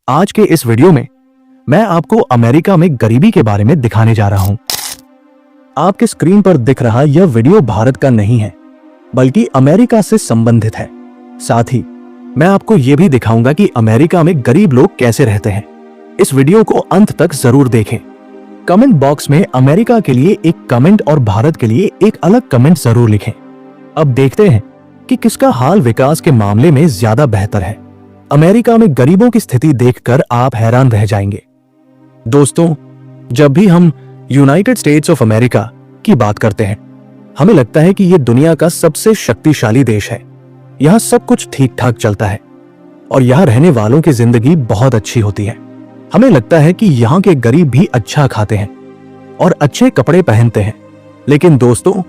आज के इस वीडियो में मैं आपको अमेरिका में गरीबी के बारे में दिखाने जा रहा हूं। आपके स्क्रीन पर दिख रहा यह वीडियो भारत का नहीं है, बल्कि अमेरिका से संबंधित है। साथ ही मैं आपको यह भी दिखाऊंगा कि अमेरिका में गरीब लोग कैसे रहते हैं। इस वीडियो को अंत तक जरूर देखें। कमेंट बॉक्स में अमेरिका के लिए एक कमेंट और भारत के लिए एक अलग कमेंट जरूर लिखें। अब देखते हैं कि किसका हाल विकास के मामले में ज्यादा बेहतर है। अमेरिका में गरीबों की स्थिति देखकर आप हैरान रह जाएंगे। दोस्तों, जब भी हम यूनाइटेड स्टेट्स ऑफ अमेरिका की बात करते हैं, हमें लगता है कि यह दुनिया का सबसे शक्तिशाली देश है। यहां सब कुछ ठीक ठाक चलता है और यहां रहने वालों की जिंदगी बहुत अच्छी होती है। हमें लगता है कि यहां के गरीब भी अच्छा खाते हैं और अच्छे कपड़े पहनते हैं। लेकिन दोस्तों,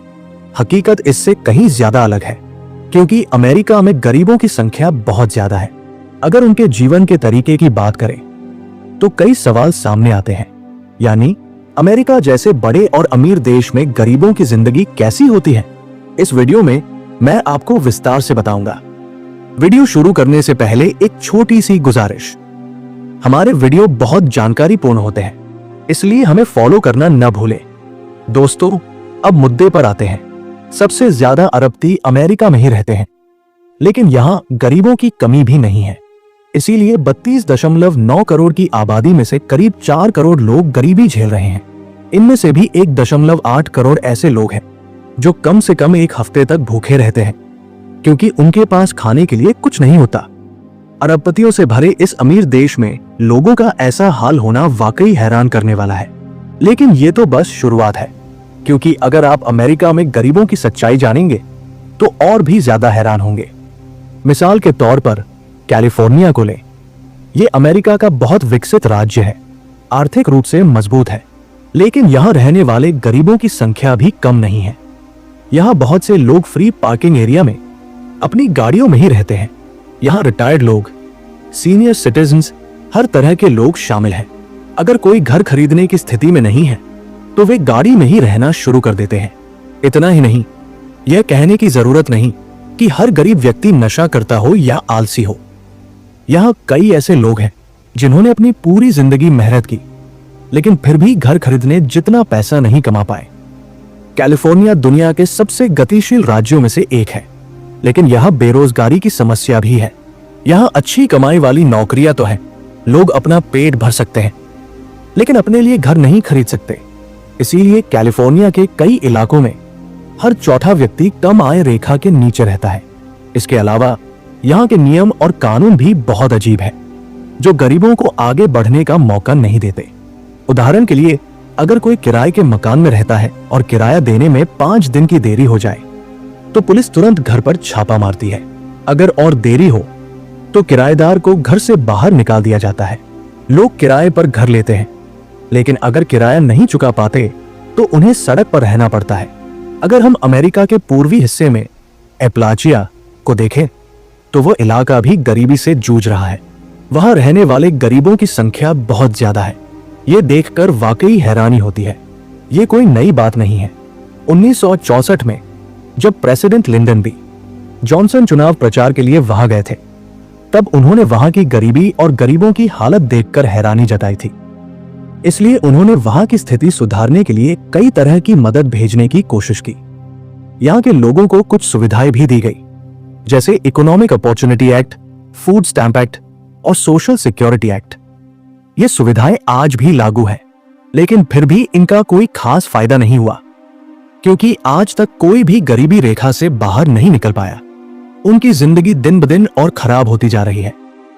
हकीकत इससे कहीं ज्यादा अलग है, क्योंकि अमेरिका में गरीबों की संख्या बहुत ज्यादा है। अगर उनके जीवन के तरीके की बात करें तो कई सवाल सामने आते हैं। यानी अमेरिका जैसे बड़े और अमीर देश में गरीबों की जिंदगी कैसी होती है, इस वीडियो में मैं आपको विस्तार से बताऊंगा। वीडियो शुरू करने से पहले एक छोटी सी गुजारिश, हमारे वीडियो बहुत जानकारीपूर्ण होते हैं, इसलिए हमें फॉलो करना न भूलें। दोस्तों, अब मुद्दे पर आते हैं। सबसे ज्यादा अरबती अमेरिका में ही रहते हैं, लेकिन यहां गरीबों की कमी भी नहीं है। इसीलिए 32.9 करोड़ की आबादी में से करीब 4 करोड़ लोग गरीबी झेल रहे हैं। इनमें से भी 1.8 करोड़ ऐसे लोग हैं जो कम से कम एक हफ्ते तक भूखे रहते हैं, क्योंकि उनके पास खाने के लिए कुछ नहीं होता। अरबपतियों से भरे इस अमीर देश में लोगों का ऐसा हाल होना वाकई हैरान करने वाला है। लेकिन ये तो बस शुरुआत है, क्योंकि अगर आप अमेरिका में गरीबों की सच्चाई जानेंगे तो और भी ज्यादा हैरान होंगे। मिसाल के तौर पर कैलिफोर्निया को लें। यह अमेरिका का बहुत विकसित राज्य है, आर्थिक रूप से मजबूत है, लेकिन यहां रहने वाले गरीबों की संख्या भी कम नहीं है। यहां बहुत से लोग फ्री पार्किंग एरिया में अपनी गाड़ियों में ही रहते हैं। यहां रिटायर्ड लोग, सीनियर सिटीजन्स, हर तरह के लोग शामिल हैं। अगर कोई घर खरीदने की स्थिति में नहीं है तो वे गाड़ी में ही रहना शुरू कर देते हैं। इतना ही नहीं, यह कहने की जरूरत नहीं कि हर गरीब व्यक्ति नशा करता हो या आलसी हो। यहां कई ऐसे लोग हैं जिन्होंने अपनी पूरी जिंदगी मेहनत की, लेकिन फिर भी घर खरीदने जितना पैसा नहीं कमा पाए। कैलिफोर्निया दुनिया के सबसे गतिशील राज्यों में से एक है, लेकिन यहां बेरोजगारी की समस्या भी है। यहां अच्छी कमाई वाली नौकरियां तो हैं, लोग अपना पेट भर सकते हैं, लेकिन अपने लिए घर नहीं खरीद सकते। इसीलिए कैलिफोर्निया के कई इलाकों में हर चौथा व्यक्ति कम आय रेखा के नीचे रहता है। इसके अलावा यहाँ के नियम और कानून भी बहुत अजीब है, जो गरीबों को आगे बढ़ने का मौका नहीं देते। उदाहरण के लिए, अगर कोई किराए के मकान में रहता है और किराया देने में 5 दिन की देरी हो जाए तो पुलिस तुरंत घर पर छापा मारती है। अगर और देरी हो तो किराएदार को घर से बाहर निकाल दिया जाता है। लोग किराए पर घर लेते हैं, लेकिन अगर किराया नहीं चुका पाते तो उन्हें सड़क पर रहना पड़ता है। अगर हम अमेरिका के पूर्वी हिस्से में एपलाचिया को देखें तो वो इलाका भी गरीबी से जूझ रहा है। वहां रहने वाले गरीबों की संख्या बहुत ज्यादा है। ये देखकर वाकई हैरानी होती है। ये कोई नई बात नहीं है। 1964 में जब प्रेसिडेंट लिंडन बी जॉनसन चुनाव प्रचार के लिए वहां गए थे, तब उन्होंने वहां की गरीबी और गरीबों की हालत देखकर हैरानी जताई थी। इसलिए उन्होंने वहां की स्थिति सुधारने के लिए कई तरह की मदद भेजने की कोशिश की। यहां के लोगों को कुछ सुविधाएं भी दी गई, जैसे economic opportunity act, food stamp act और सोशल सिक्योरिटी एक्ट। ये सुविधाएं आज भी लागू हैं, लेकिन फिर भी इनका कोई खास फायदा नहीं हुआ, क्योंकि आज तक कोई भी गरीबी रेखा से बाहर नहीं निकल पाया। उनकी जिंदगी दिन ब दिन और खराब होती जा रही है।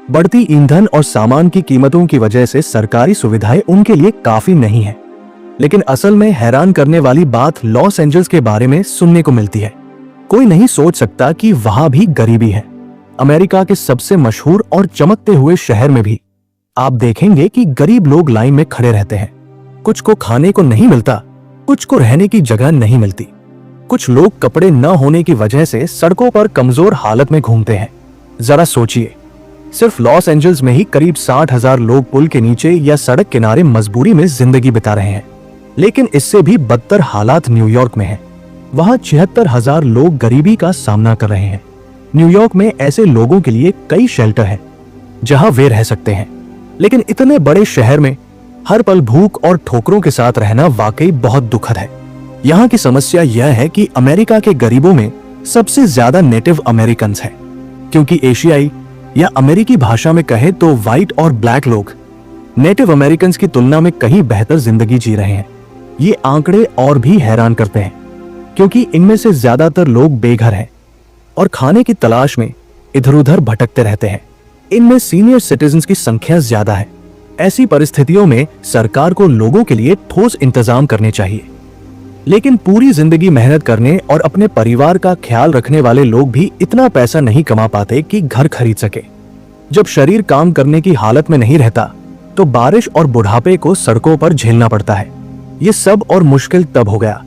बढ़ती ईंधन और सामान की कीमतों की वजह से सरकारी सुविधाएं उनके लिए काफी नहीं है। लेकिन असल में हैरान करने वाली बात लॉस एंजल्स के बारे में सुनने को मिलती है। कोई नहीं सोच सकता कि वहां भी गरीबी है। अमेरिका के सबसे मशहूर और चमकते हुए शहर में भी आप देखेंगे कि गरीब लोग लाइन में खड़े रहते हैं। कुछ को खाने को नहीं मिलता, कुछ को रहने की जगह नहीं मिलती, कुछ लोग कपड़े न होने की वजह से सड़कों पर कमजोर हालत में घूमते हैं। जरा सोचिए, सिर्फ लॉस एंजल्स में ही करीब 60,000 लोग पुल के नीचे या सड़क किनारे मजबूरी में जिंदगी बिता रहे हैं। लेकिन इससे भी बदतर हालात न्यूयॉर्क में है। वहां 76,000 लोग गरीबी का सामना कर रहे हैं। न्यूयॉर्क में ऐसे लोगों के लिए कई शेल्टर हैं जहां वे रह सकते हैं, लेकिन इतने बड़े शहर में हर पल भूख और ठोकरों के साथ रहना वाकई बहुत दुखद है। यहाँ की समस्या यह है कि अमेरिका के गरीबों में सबसे ज्यादा नेटिव अमेरिकन हैं, क्योंकि एशियाई या अमेरिकी भाषा में कहे तो व्हाइट और ब्लैक लोग नेटिव अमेरिकन की तुलना में कहीं बेहतर जिंदगी जी रहे हैं। ये आंकड़े और भी हैरान करते हैं, क्योंकि इनमें से ज्यादातर लोग बेघर हैं और खाने की तलाश में इधर उधर भटकते रहते हैं। इनमें सीनियर सिटीजन्स की संख्या ज्यादा है। ऐसी परिस्थितियों में सरकार को लोगों के लिए ठोस इंतजाम करने चाहिए, लेकिन पूरी जिंदगी मेहनत करने और अपने परिवार का ख्याल रखने वाले लोग भी इतना पैसा नहीं कमा पाते कि घर खरीद सके। जब शरीर काम करने की हालत में नहीं रहता तो बारिश और बुढ़ापे को सड़कों पर झेलना पड़ता है। ये सब और मुश्किल तब हो गया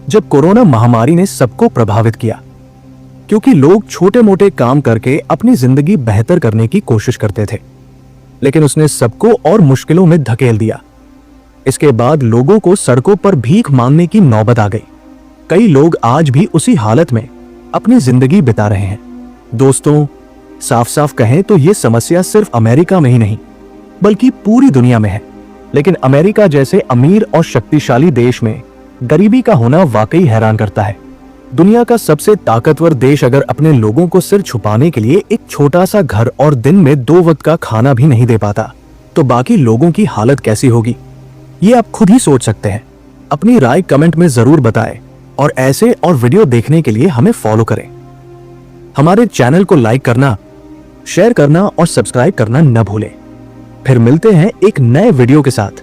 जब कोरोना महामारी ने सबको प्रभावित किया, क्योंकि लोग छोटे मोटे काम करके अपनी जिंदगी बेहतर करने की कोशिश करते थे, लेकिन उसने सबको और मुश्किलों में धकेल दिया। इसके बाद लोगों को सड़कों पर भीख मांगने की नौबत आ गई। कई लोग आज भी उसी हालत में अपनी जिंदगी बिता रहे हैं। दोस्तों, साफ साफ कहें तो ये समस्या सिर्फ अमेरिका में ही नहीं बल्कि पूरी दुनिया में है। लेकिन अमेरिका जैसे अमीर और शक्तिशाली देश में गरीबी का होना वाकई हैरान करता है। दुनिया का सबसे ताकतवर देश अगर अपने लोगों को सिर छुपाने के लिए एक छोटा सा घर और दिन में 2 वक्त का खाना भी नहीं दे पाता, तो बाकी लोगों की हालत कैसी होगी, ये आप खुद ही सोच सकते हैं। अपनी राय कमेंट में जरूर बताएं और ऐसे और वीडियो देखने के लिए हमें फॉलो करें। हमारे चैनल को लाइक करना, शेयर करना और सब्सक्राइब करना न भूलें। फिर मिलते हैं एक नए वीडियो के साथ।